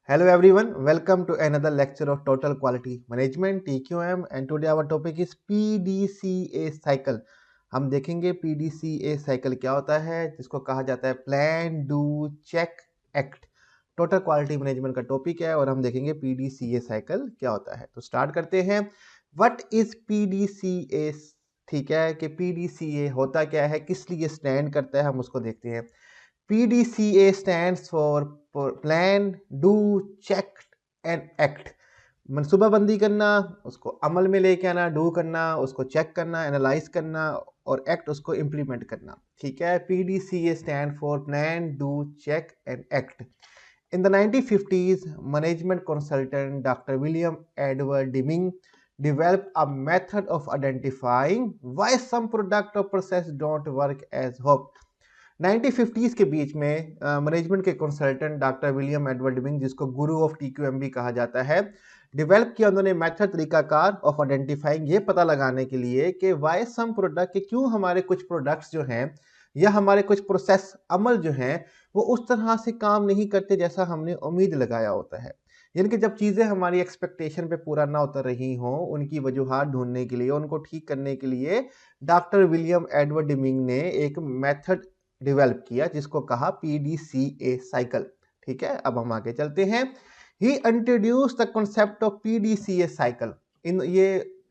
Hello everyone, welcome to another lecture of Total Quality Management TQM and today our topic is PDCA cycle। हम देखेंगे PDCA cycle क्या होता है, जिसको कहा जाता है plan do check act. Total quality management का टॉपिक है और हम देखेंगे PDCA cycle क्या होता है। तो स्टार्ट करते हैं। What is PDCA? ठीक है कि PDCA होता क्या है, किस लिए स्टैंड करता है, हम उसको देखते हैं। PDCA stands for plan do check and act. मनसूबाबंदी करना, उसको अमल में लेके आना, डू करना, उसको चेक करना, एनालाइज करना और एक्ट उसको इम्प्लीमेंट करना। ठीक है, PDCA stand for plan do check and act. In the 1950s, management consultant Dr. William Edward Deming developed a method of identifying why some product or process don't work as hoped. 1950s के बीच में management के consultant doctor William Edward dimming, जिसको गुरु of TQM भी कहा जाता है, develop किया उन्होंने मेथड, तरीकाकार ऑफ आइडेंटिफाइंग, ये पता लगाने के लिए कि वाई सम प्रोडक्ट, के क्यों हमारे कुछ प्रोडक्ट्स जो हैं या हमारे कुछ प्रोसेस अमल जो हैं वो उस तरह से काम नहीं करते जैसा हमने उम्मीद लगाया होता है। यानी कि जब चीज़ें हमारी एक्सपेक्टेशन पे पूरा ना उतर रही हों, उनकी वजूहात ढूंढने के लिए, उनको ठीक करने के लिए डॉक्टर विलियम एडवर्ड डिमिंग ने एक मेथड डेवलप किया जिसको कहा PDCA साइकिल। ठीक है, अब हम आगे चलते हैं। He introduce the concept of PDCA cycle. इन ये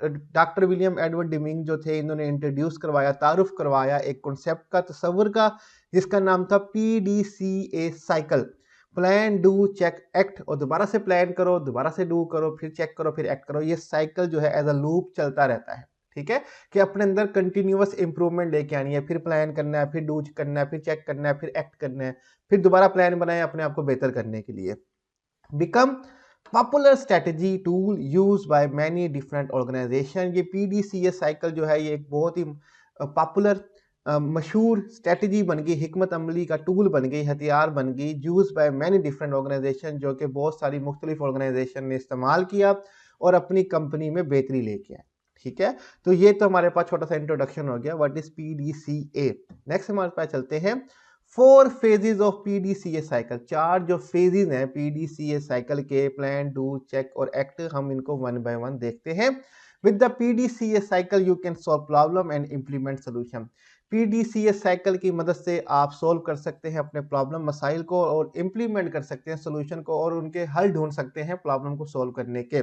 डॉक्टर विलियम एडवर्ड डिमिंग जो थे, इन्होंने इंट्रोड्यूस करवाया, तारुफ करवाया एक कॉन्सेप्ट का, तस्वुर का, जिसका नाम था PDCA cycle. Plan do check act, और दोबारा से प्लान करो, दोबारा से डू करो, फिर चेक करो, फिर एक्ट करो। ये साइकिल जो है एज अ लूप चलता रहता है। ठीक है, कि अपने अंदर कंटिन्यूअस इंप्रूवमेंट लेके आनी है, फिर प्लान करना है, फिर डू करना है, फिर चेक करना है, फिर एक्ट करना है, फिर दोबारा प्लान बनाए अपने आप को बेहतर करने के लिए। Become popular strategy tool use by many different organisation. ये PDCA साइकिल जो है ये एक बहुत ही पॉपुलर मशहूर स्ट्रेटजी बन गई, हिकमत अमली का टूल बन गई, हथियार बन गई, use by many different organisation, जो कि बहुत सारी मुख्तलिफ ऑर्गेनाइजेशन ने इस्तेमाल किया और अपनी कंपनी में बेहतरी लेके आए। ठीक है, तो ये तो हमारे पास छोटा सा इंट्रोडक्शन हो गया, व्हाट इज PDCA। नेक्स्ट हमारे पास चलते हैं। 4 फेजेस ऑफ PDCA साइकिल। 4 जो फेजेस हैं PDCA साइकिल के, प्लान डू चेक और एक्ट, हम इनको वन बाय वन देखते हैं। With the PDCA cycle you can solve problem and implement solution. PDCA cycle की मदद से आप सोल्व कर सकते हैं अपने प्रॉब्लम मसाइल को और इंप्लीमेंट कर सकते हैं सोल्यूशन को, और उनके हल ढूंढ सकते हैं प्रॉब्लम को सोल्व करने के।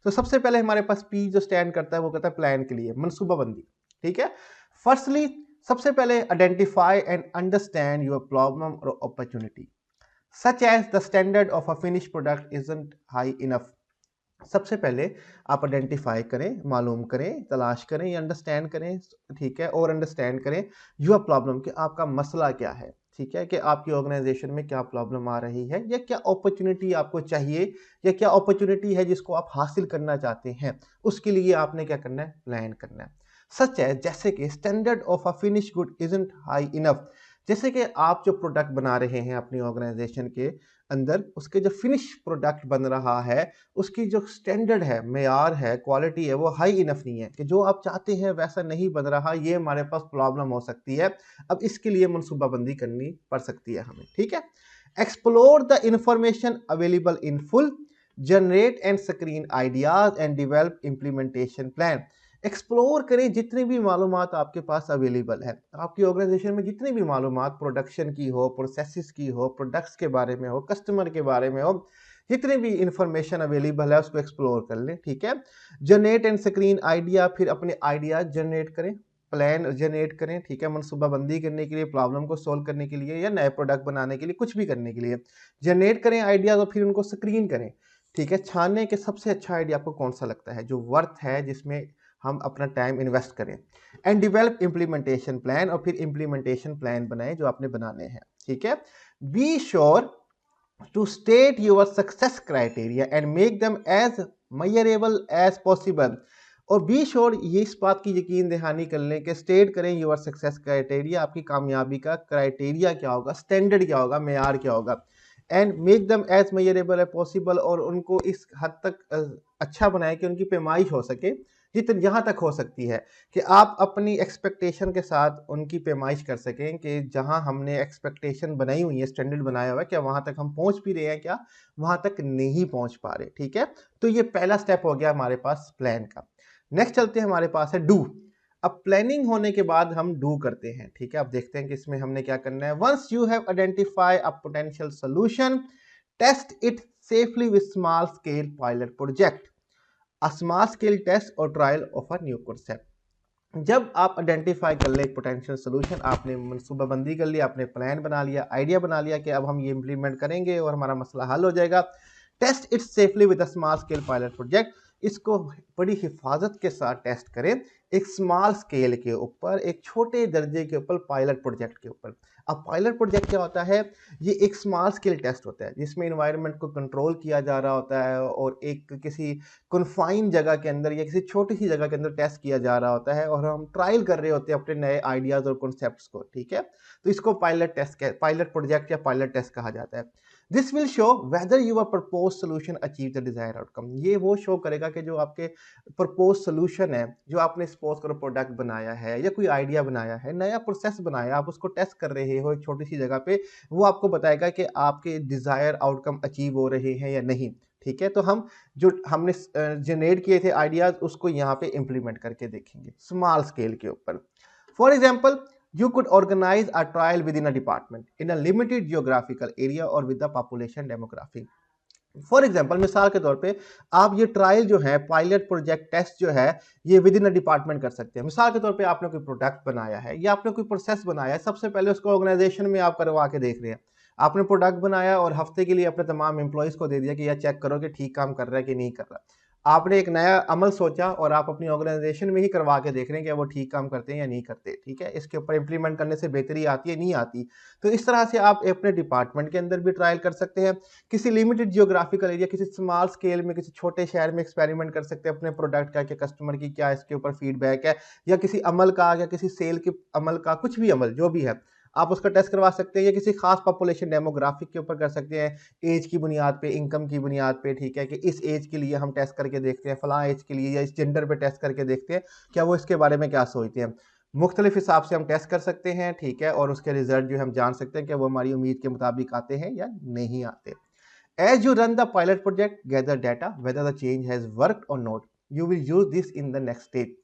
तो सबसे पहले हमारे पास P जो स्टैंड करता है वो कहता है प्लान के लिए, मनसूबाबंदी। ठीक है, फर्स्टली सबसे पहले identify and understand your problem और opportunity, such as the standard of a finish product isn't high enough. सबसे पहले आप आइडेंटिफाई करें, मालूम करें, तलाश करें या अंडरस्टैंड करें। ठीक है, और अंडरस्टैंड करें योर प्रॉब्लम, कि आपका मसला क्या है। ठीक है, कि आपकी ऑर्गेनाइजेशन में क्या प्रॉब्लम आ रही है, या क्या अपॉर्चुनिटी आपको चाहिए, या क्या अपॉर्चुनिटी है जिसको आप हासिल करना चाहते हैं। उसके लिए आपने क्या करना है, प्लान करना है। सच है, जैसे कि standard of a finish good isn't high enough, जैसे कि आप जो प्रोडक्ट बना रहे हैं अपनी ऑर्गेनाइजेशन के अंदर, उसके जो फिनिश प्रोडक्ट बन रहा है उसकी जो स्टैंडर्ड है, मेयार है, क्वालिटी है, वो हाई इनफ नहीं है, कि जो आप चाहते हैं वैसा नहीं बन रहा, ये हमारे पास प्रॉब्लम हो सकती है। अब इसके लिए मनसूबाबंदी करनी पड़ सकती है हमें। ठीक है, explore the information available in full, generate and screen ideas and develop implementation plan. Explore करें जितनी भी मालूमात आपके पास अवेलेबल है, आपकी ऑर्गेनाइजेशन में जितनी भी मालूमात प्रोडक्शन की हो, प्रोसेसेस की हो, प्रोडक्ट्स के बारे में हो, कस्टमर के बारे में हो, जितनी भी इंफॉर्मेशन अवेलेबल है उसको एक्सप्लोर कर लें। ठीक है, जनरेट एंड स्क्रीन आइडिया, फिर अपने आइडियाज जनरेट करें, प्लान जनरेट करें। ठीक है, मनसूबाबंदी करने के लिए, प्रॉब्लम को सोल्व करने के लिए, या नए प्रोडक्ट बनाने के लिए, कुछ भी करने के लिए जनरेट करें आइडियाज और फिर उनको स्क्रीन करें। ठीक है, छानने के सबसे अच्छा आइडिया आपको कौन सा लगता है, जो वर्थ है, जिसमें हम अपना टाइम इन्वेस्ट करें। एंड डेवलप इंप्लीमेंटेशन प्लान, और फिर इंप्लीमेंटेशन प्लान बनाएं जो आपने बनाने हैं। ठीक है, be sure to state your success criteria and make them as measurable as possible। और बी श्योर, ये इस बात की यकीन दहानी कर लें कि स्टेट करें योर सक्सेस क्राइटेरिया, आपकी कामयाबी का क्राइटेरिया क्या होगा, स्टैंडर्ड क्या होगा, मेयार क्या होगा। And make them as measurable as possible, और उनको इस हद तक अच्छा बनाए कि उनकी पैमाइश हो सके, जितनी जहाँ तक हो सकती है कि आप अपनी एक्सपेक्टेशन के साथ उनकी पैमाइश कर सकें कि जहाँ हमने एक्सपेक्टेशन बनाई हुई है, स्टैंडर्ड बनाया हुआ है, क्या वहाँ तक हम पहुँच भी रहे हैं, क्या वहाँ तक नहीं पहुँच पा रहे। ठीक है, तो ये पहला स्टेप हो गया हमारे पास प्लान का। नेक्स्ट चलते हैं, हमारे पास है डू। अब प्लानिंग होने के बाद हम डू करते हैं। ठीक है, अब देखते हैं कि इसमें हमने क्या करना है। Once you have identify a potential solution, test it safely with small scale pilot project, a small scale test और trial of a new concept. जब आप आइडेंटिफाई कर ले पोटेंशियल सोल्यूशन, आपने मनसूबाबंदी कर लिया, आपने प्लान बना लिया, आइडिया बना लिया कि अब हम ये इंप्लीमेंट करेंगे और हमारा मसला हल हो जाएगा। Test it safely with a small scale pilot project, इसको बड़ी हिफाजत के साथ टेस्ट करें एक स्मॉल स्केल के ऊपर, एक छोटे दर्जे के ऊपर, पायलट प्रोजेक्ट के ऊपर। अब पायलट प्रोजेक्ट क्या होता है? ये एक स्मॉल स्केल टेस्ट होता है जिसमें इन्वायरमेंट को कंट्रोल किया जा रहा होता है और एक किसी कन्फाइंड जगह के अंदर या किसी छोटी सी जगह के अंदर टेस्ट किया जा रहा होता है और हम ट्रायल कर रहे होते हैं अपने नए आइडियाज और कॉन्सेप्ट्स को। ठीक है, तो इसको पायलट टेस्ट, पायलट प्रोजेक्ट या पायलट टेस्ट कहा जाता है। This will show whether your propose solution achieve the desire outcome. ये वो शो करेगा कि जो आपके प्रपोज सोल्यूशन है, जो आपने सपोज करो प्रोडक्ट बनाया है या कोई आइडिया बनाया है, नया प्रोसेस बनाया, आप उसको टेस्ट कर रहे हो एक छोटी सी जगह पे, वो आपको बताएगा कि आपके डिजायर आउटकम अचीव हो रहे हैं या नहीं। ठीक है, तो हम जो हमने जनरेट किए थे आइडियाज, उसको यहाँ पे इंप्लीमेंट करके देखेंगे स्मॉल स्केल के ऊपर। For example, you could organize a trial within a department in a limited geographical area or with the population demographic. For example, मिसाल के तौर पे आप ये ट्रायल जो है, पायलट प्रोजेक्ट टेस्ट जो है, ये विद इन अ डिपार्टमेंट कर सकते हैं। मिसाल के तौर पे आपने कोई प्रोडक्ट बनाया है या आपने कोई प्रोसेस बनाया है, सबसे पहले उसको ऑर्गेनाइजेशन में आप करवा के देख रहे हैं। आपने प्रोडक्ट बनाया और हफ्ते के लिए अपने तमाम एम्प्लॉयज को दे दिया कि यार चेक करो कि ठीक काम कर रहा है कि नहीं कर रहा। आपने एक नया अमल सोचा और आप अपनी ऑर्गेनाइजेशन में ही करवा के देख रहे हैं कि वो ठीक काम करते हैं या नहीं करते। ठीक है, इसके ऊपर इंप्लीमेंट करने से बेहतरी आती है, नहीं आती। तो इस तरह से आप अपने डिपार्टमेंट के अंदर भी ट्रायल कर सकते हैं, किसी लिमिटेड जियोग्राफिकल एरिया, किसी स्मॉल स्केल में, किसी छोटे शहर में एक्सपेरिमेंट कर सकते हैं अपने प्रोडक्ट का कि कस्टमर की क्या इसके ऊपर फीडबैक है, या किसी अमल का या किसी सेल के अमल का, कुछ भी अमल जो भी है आप उसका टेस्ट करवा सकते हैं, या किसी खास पॉपुलेशन डेमोग्राफिक के ऊपर कर सकते हैं, एज की बुनियाद पे, इनकम की बुनियाद पे। ठीक है, कि इस एज के लिए हम टेस्ट करके देखते हैं, फलां एज के लिए या इस जेंडर पे टेस्ट करके देखते हैं क्या वो इसके बारे में क्या सोचते हैं। मुख्तलिफ हिसाब से हम टेस्ट कर सकते हैं। ठीक है, और उसके रिजल्ट जो हम जान सकते हैं कि वो हमारी उम्मीद के मुताबिक आते हैं या नहीं आते। As you run the pilot project, gather data whether the change has worked or not. You will use this in the next stage.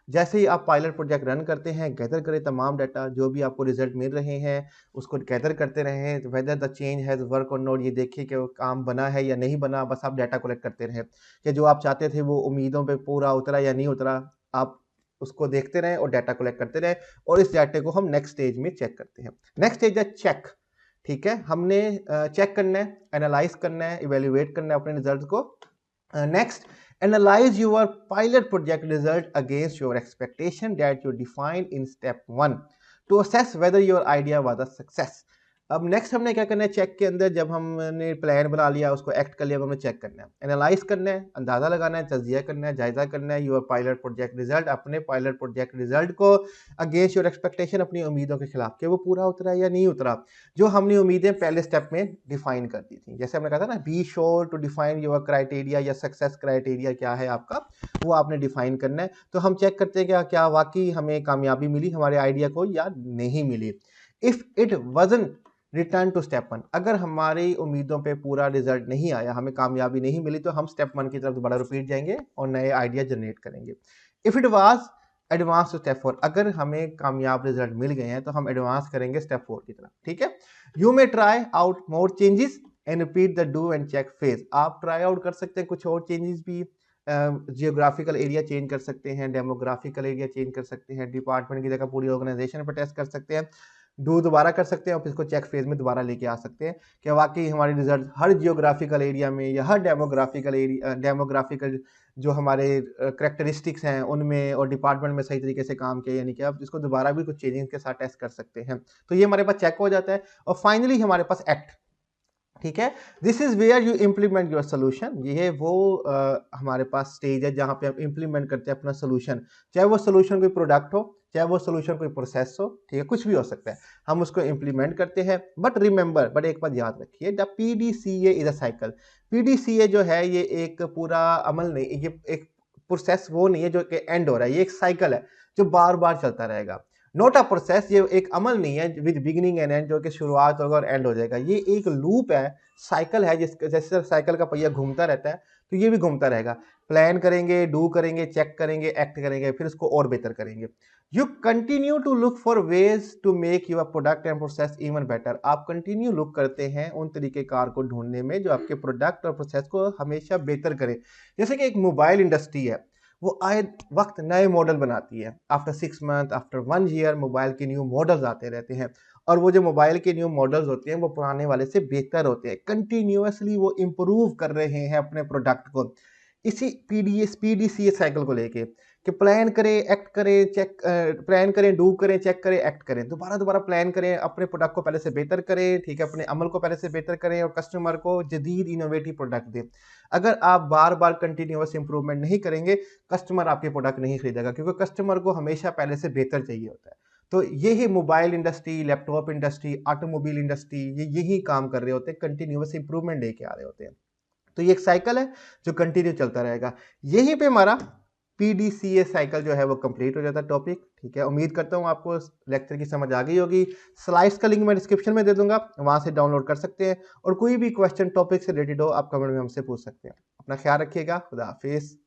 जैसे ही आप पायलट प्रोजेक्ट रन करते हैं, गैदर करें तमाम डाटा, जो भी आपको रिजल्ट मिल रहे हैं उसको गैदर करते रहें। Whether the change has work और नॉट, ये देखिए कि वो काम बना है या नहीं बना, बस आप डाटा कलेक्ट करते रहें कि जो आप चाहते थे वो उम्मीदों पे पूरा उतरा या नहीं उतरा। आप उसको देखते रहें और डाटा कलेक्ट करते रहें, और इस डाटे को हम नेक्स्ट स्टेज में चेक करते हैं। नेक्स्ट स्टेज है चेक। ठीक है, हमने चेक करना है, एनालाइज करना है, इवेल्युएट करना है अपने रिजल्ट को। Next, analyse your pilot project result against your expectation that you define in step 1 to assess whether your idea was a success. अब नेक्स्ट हमने क्या करना है, चेक के अंदर जब हमने प्लान बना लिया, उसको एक्ट कर लिया, अब हमें चेक करना है, एनालाइज करना है, अंदाजा लगाना है, तजिया करना है, जायजा करना है योर पायलट प्रोजेक्ट रिजल्ट, अपने पायलट प्रोजेक्ट रिजल्ट को अगेंस्ट योर एक्सपेक्टेशन, अपनी उम्मीदों के खिलाफ, कि वो पूरा उतरा या नहीं उतरा, जो हमने उम्मीदें पहले स्टेप में डिफाइन कर दी थी। जैसे हमने कहा था ना, be sure to define your criteria या सक्सेस क्राइटेरिया क्या है आपका, वो आपने डिफाइन करना है। तो हम चेक करते हैं क्या क्या वाकई हमें कामयाबी मिली हमारे आइडिया को या नहीं मिली। इफ इट वजन रिटर्न टू स्टेप 1, अगर हमारी उम्मीदों पे पूरा रिजल्ट नहीं आया, हमें कामयाबी नहीं मिली, तो हम स्टेप 1 की तरफ दोबारा रिपीट जाएंगे और नए आइडिया जनरेट करेंगे। If it was advance to step 4, अगर हमें कामयाब रिजल्ट मिल गए हैं तो हम एडवांस करेंगे स्टेप 4 की तरफ। ठीक है, you may try out more changes and repeat the do and check phase. आप ट्राई आउट कर सकते हैं कुछ और चेंजेस भी, जियोग्राफिकल एरिया चेंज कर सकते हैं, डेमोग्राफिकल एरिया चेंज कर सकते हैं, डिपार्टमेंट की जगह पूरी ऑर्गेनाइजेशन पर टेस्ट कर सकते हैं, डू दोबारा कर सकते हैं और इसको चेक फेज में दोबारा लेके आ सकते हैं कि वाकई हमारे रिजल्ट हर जियोग्राफिकल एरिया में या हर डेमोग्राफिकल जो हमारे करेक्टरिस्टिक्स हैं उनमें और डिपार्टमेंट में सही तरीके से काम किया, यानी कि आप इसको दोबारा भी कुछ चेंजिंग के साथ टेस्ट कर सकते हैं। तो ये हमारे पास चेक हो जाता है। और फाइनली हमारे पास एक्ट। ठीक है, this is where you implement your solution. ये वो हमारे पास स्टेज है जहां पे हम इम्प्लीमेंट करते हैं अपना सोल्यूशन, चाहे वो सोल्यूशन कोई प्रोडक्ट हो, चाहे वो सोल्यूशन कोई प्रोसेस हो। ठीक है, कुछ भी हो सकता है, हम उसको इम्प्लीमेंट करते हैं। बट रिमेंबर, बट एक बात याद रखिए, the PDCA is a cycle. PDCA जो है ये एक पूरा अमल नहीं, ये एक प्रोसेस वो नहीं है जो कि एंड हो रहा है, ये एक साइकिल है जो बार बार चलता रहेगा। नॉट अ प्रोसेस, ये एक अमल नहीं है विद बिगिनिंग एंड एंड जो कि शुरुआत होगा और एंड हो जाएगा। ये एक लूप है, साइकिल है, जिसके जैसे साइकिल का पहिया घूमता रहता है तो ये भी घूमता रहेगा। प्लान करेंगे, डू करेंगे, चेक करेंगे, एक्ट करेंगे, फिर उसको और बेहतर करेंगे। You continue to look for ways to make your product and process even better. आप कंटिन्यू लुक करते हैं उन तरीकेकार को ढूंढने में जो आपके प्रोडक्ट और प्रोसेस को हमेशा बेहतर करे। जैसे कि एक मोबाइल इंडस्ट्री है, वो आए वक्त नए मॉडल बनाती है। After 6 month, after 1 year mobile के न्यू मॉडल्स आते रहते हैं, और वो जो मोबाइल के न्यू मॉडल्स होते हैं वो पुराने वाले से बेहतर होते हैं। कंटिन्यूअसली वो इम्प्रूव कर रहे हैं अपने प्रोडक्ट को। इसी पीडीसीए साइकिल को लेके कि प्लान करें, एक्ट करें, चेक, प्लान करें, डू करें, चेक करें, एक्ट करें, दोबारा दोबारा प्लान करें, अपने प्रोडक्ट को पहले से बेहतर करें, ठीक है, अपने अमल को पहले से बेहतर करें और कस्टमर को जदीद इनोवेटिव प्रोडक्ट दें। अगर आप बार बार कंटिन्यूअस इंप्रूवमेंट नहीं करेंगे, कस्टमर आपके प्रोडक्ट नहीं खरीदेगा, क्योंकि कस्टमर को हमेशा पहले से बेहतर चाहिए होता है। तो यही mobile industry, laptop industry, automobile industry, ये यही काम कर रहे होते हैं, कंटिन्यूअस इंप्रूवमेंट लेके आ रहे होते हैं। तो ये एक साइकिल है जो कंटिन्यू चलता रहेगा। यहीं पे हमारा पीडीसीए साइकिल जो है वो कंप्लीट हो जाता है टॉपिक। ठीक है, उम्मीद करता हूँ आपको लेक्चर की समझ आ गई होगी। स्लाइड्स का लिंक मैं डिस्क्रिप्शन में दे दूंगा, वहां से डाउनलोड कर सकते हैं, और कोई भी क्वेश्चन टॉपिक से रिलेटेड हो आप कमेंट में हमसे पूछ सकते हैं। अपना ख्याल रखिएगा, खुदा हाफिज।